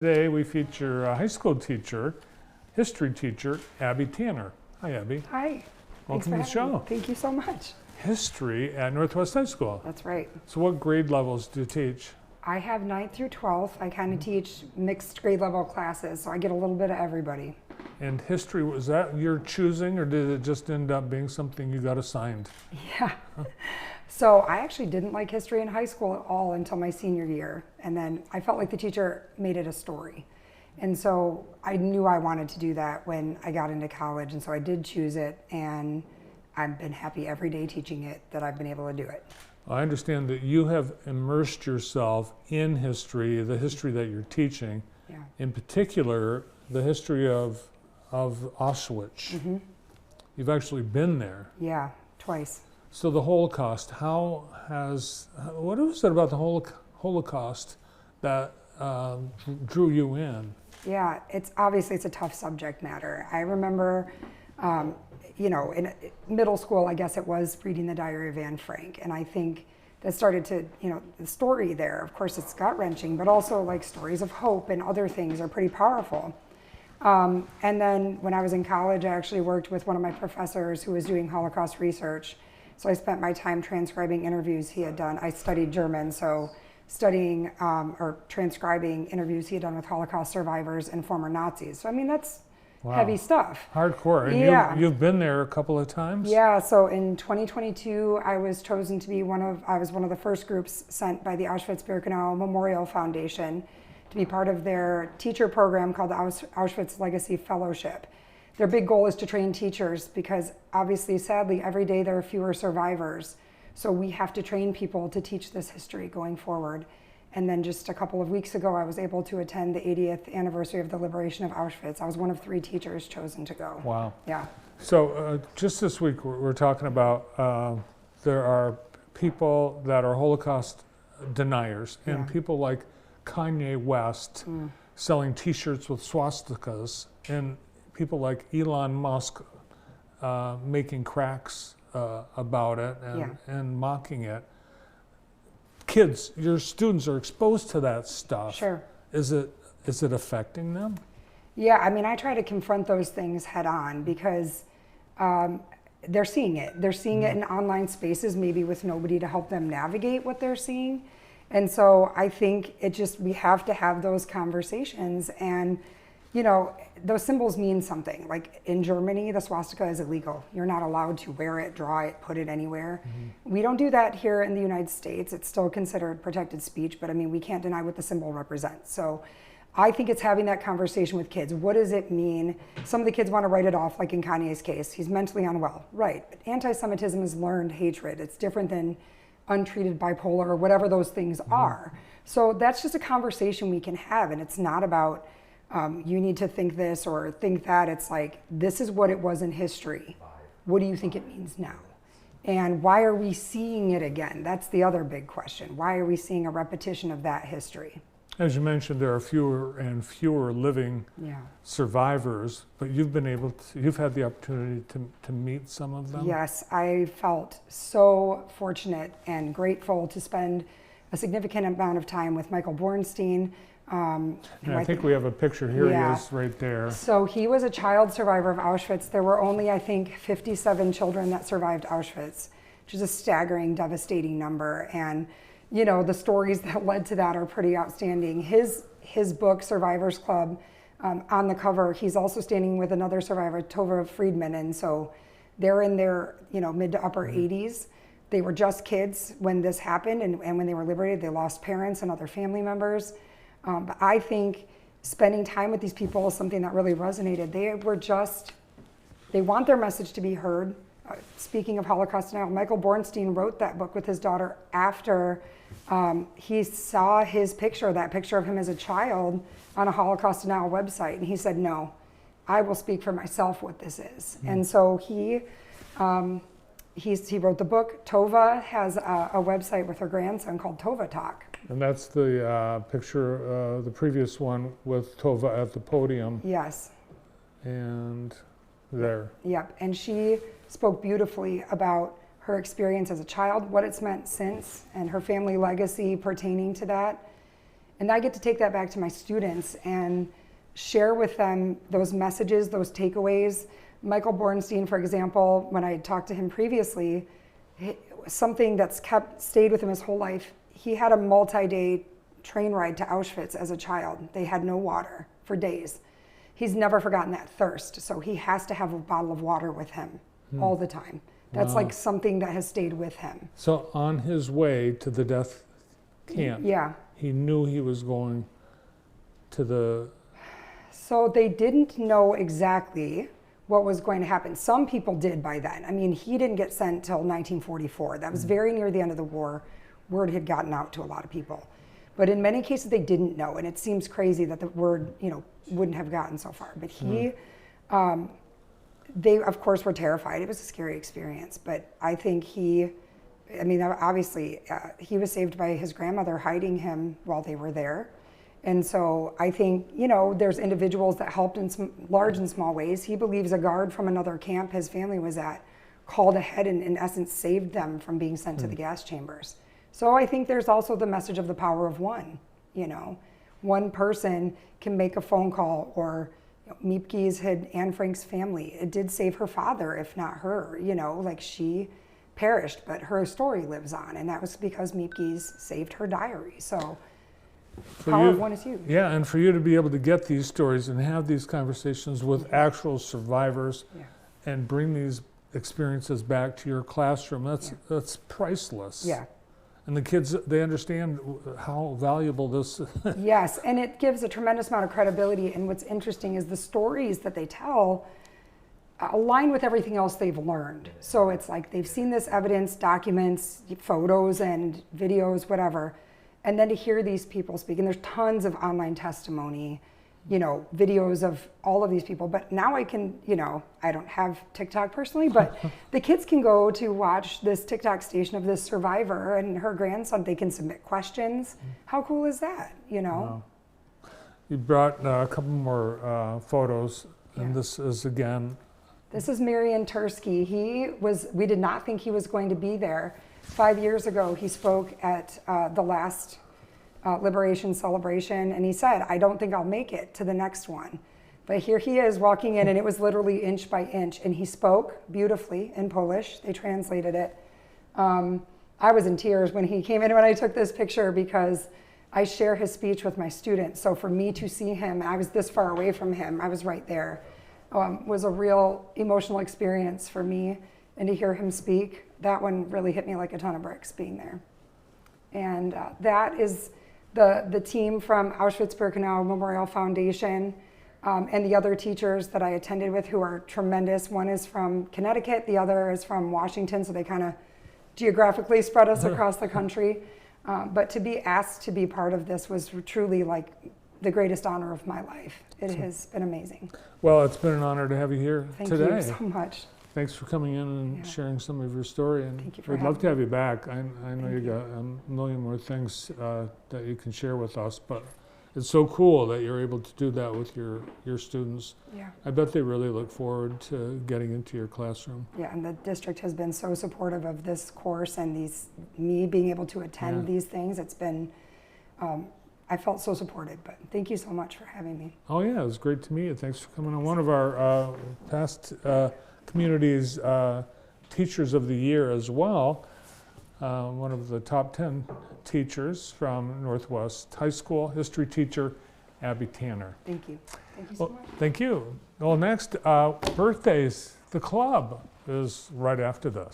Today we feature a high school teacher, history teacher, Abby Tanner. Hi, Abby. Hi. Welcome to the show. Me. Thank you so much. History at Northwest High School. That's right. So what grade levels do you teach? I have 9th through 12th. I kind of teach mixed grade level classes, so I get a little bit of everybody. And history, was that your choosing, or did it just end up being something you got assigned? Yeah. So I actually didn't like history in high school at all until my senior year. And then I felt like the teacher made it a story. And so I knew I wanted to do that when I got into college. And so I did choose it. And I've been happy every day teaching it that I've been able to do it. I understand that you have immersed yourself in history, the history that you're teaching. Yeah. In particular, the history of Auschwitz. Mm-hmm. You've actually been there. Yeah, twice. So the Holocaust, what is it about the Holocaust that drew you in? Yeah, it's a tough subject matter. I remember, in middle school, I guess it was, reading the Diary of Anne Frank. And I think that started to, the story there, of course it's gut-wrenching, but also like stories of hope and other things are pretty powerful. And then when I was in college, I actually worked with one of my professors who was doing Holocaust research. So I spent my time transcribing interviews he had done. I studied German, so studying or transcribing interviews he had done with Holocaust survivors and former Nazis. So I mean, that's heavy stuff. Hardcore. And yeah. You've been there a couple of times? Yeah, so in 2022, I was chosen to be one of the first groups sent by the Auschwitz-Birkenau Memorial Foundation to be part of their teacher program called the Auschwitz Legacy Fellowship. Their big goal is to train teachers because obviously, sadly, every day there are fewer survivors. So we have to train people to teach this history going forward. And then just a couple of weeks ago, I was able to attend the 80th anniversary of the liberation of Auschwitz. I was one of 3 teachers chosen to go. Wow. Yeah. So just this week, we're talking about there are people that are Holocaust deniers and people like Kanye West selling T-shirts with swastikas, and people like Elon Musk making cracks about it and mocking it. Kids, your students are exposed to that stuff. Sure. Is it affecting them? Yeah, I mean, I try to confront those things head on because they're seeing it. They're seeing it in online spaces, maybe with nobody to help them navigate what they're seeing. And so I think we have to have those conversations. And, those symbols mean something. Like in Germany, the swastika is illegal. You're not allowed to wear it, draw it, put it anywhere. Mm-hmm. We don't do that here in the United States. It's still considered protected speech, but I mean, we can't deny what the symbol represents. So I think it's having that conversation with kids. What does it mean? Some of the kids want to write it off, like in Kanye's case. He's mentally unwell. Right. But anti-Semitism is learned hatred. It's different than untreated bipolar or whatever those things are. So that's just a conversation we can have. And it's not about you need to think this or think that. It's like, this is what it was in history. What do you think it means now? And why are we seeing it again? That's the other big question. Why are we seeing a repetition of that history? As you mentioned, there are fewer and fewer living survivors, but you've had the opportunity to meet some of them? Yes, I felt so fortunate and grateful to spend a significant amount of time with Michael Bornstein. I think we have a picture here. He is right there. So he was a child survivor of Auschwitz. There were only, I think, 57 children that survived Auschwitz, which is a staggering, devastating number. And the stories that led to that are pretty outstanding. His book, Survivors Club, on the cover, he's also standing with another survivor, Tova Friedman. And so they're in their mid to upper 80s. They were just kids when this happened. And when they were liberated, they lost parents and other family members. But I think spending time with these people is something that really resonated. They want their message to be heard. Speaking of Holocaust denial, Michael Bornstein wrote that book with his daughter after he saw that picture of him as a child on a Holocaust denial website. And he said, no, I will speak for myself what this is. And so he wrote the book. Tova has a website with her grandson called Tova Talk. And that's the picture, the previous one with Tova at the podium. Yes. And there. Yep, and she spoke beautifully about her experience as a child, what it's meant since, and her family legacy pertaining to that. And I get to take that back to my students and share with them those messages, those takeaways. Michael Bornstein, for example, when I had talked to him previously, something that's stayed with him his whole life. He had a multi-day train ride to Auschwitz as a child. They had no water for days. He's never forgotten that thirst, so he has to have a bottle of water with him all the time. That's like something that has stayed with him. So on his way to the death camp, Yeah. he knew he was going to the... So they didn't know exactly what was going to happen. Some people did by then. I mean, he didn't get sent till 1944. That was very near the end of the war. Word had gotten out to a lot of people. But in many cases, they didn't know. And it seems crazy that the word, wouldn't have gotten so far. But they, of course, were terrified. It was a scary experience. But I think obviously, he was saved by his grandmother hiding him while they were there. And so I think, there's individuals that helped in large and small ways. He believes a guard from another camp his family was at called ahead and in essence saved them from being sent to the gas chambers. So I think there's also the message of the power of one. One person can make a phone call, or Miepke's had Anne Frank's family. It did save her father, if not her, she perished, but her story lives on. And that was because Miepke's saved her diary. So power of one is huge. Yeah, and for you to be able to get these stories and have these conversations with actual survivors and bring these experiences back to your classroom, that's priceless. Yeah. And the kids, they understand how valuable this is. Yes, and it gives a tremendous amount of credibility. And what's interesting is the stories that they tell align with everything else they've learned. So it's like they've seen this evidence, documents, photos and videos, whatever. And then to hear these people speak, and there's tons of online testimony, videos of all of these people. But now I can, I don't have TikTok personally, but the kids can go to watch this TikTok station of this survivor and her grandson. They can submit questions. How cool is that, Wow. You brought a couple more photos, and this is again... This is Marian Tursky. We did not think he was going to be there. 5 years ago, he spoke at the last Liberation Celebration, and he said, I don't think I'll make it to the next one. But here he is walking in, and it was literally inch by inch, and he spoke beautifully in Polish. They translated it. I was in tears when he came in when I took this picture, because I share his speech with my students. So for me to see him, I was this far away from him, I was right there, was a real emotional experience for me. And to hear him speak, that one really hit me like a ton of bricks being there. And that is the team from Auschwitz-Birkenau Memorial Foundation and the other teachers that I attended with who are tremendous. One is from Connecticut, the other is from Washington, so they kind of geographically spread us across the country. But to be asked to be part of this was truly like the greatest honor of my life. It has been amazing. Well, it's been an honor to have you here today. Thank you so much. Thanks for coming in and sharing some of your story. And Thank you for we'd love having to have you back. I know you got a million more things that you can share with us, but it's so cool that you're able to do that with your students. Yeah. I bet they really look forward to getting into your classroom. Yeah, and the district has been so supportive of this course and me being able to attend these things. It's been, I felt so supported, but thank you so much for having me. Oh yeah, it was great to meet you. Thanks for coming on. One of our past community's Teachers of the Year as well. One of the top 10 teachers from Northwest High School, history teacher, Abby Tanner. Thank you. Thank you so much. Thank you. Well, next, birthdays. The club is right after this.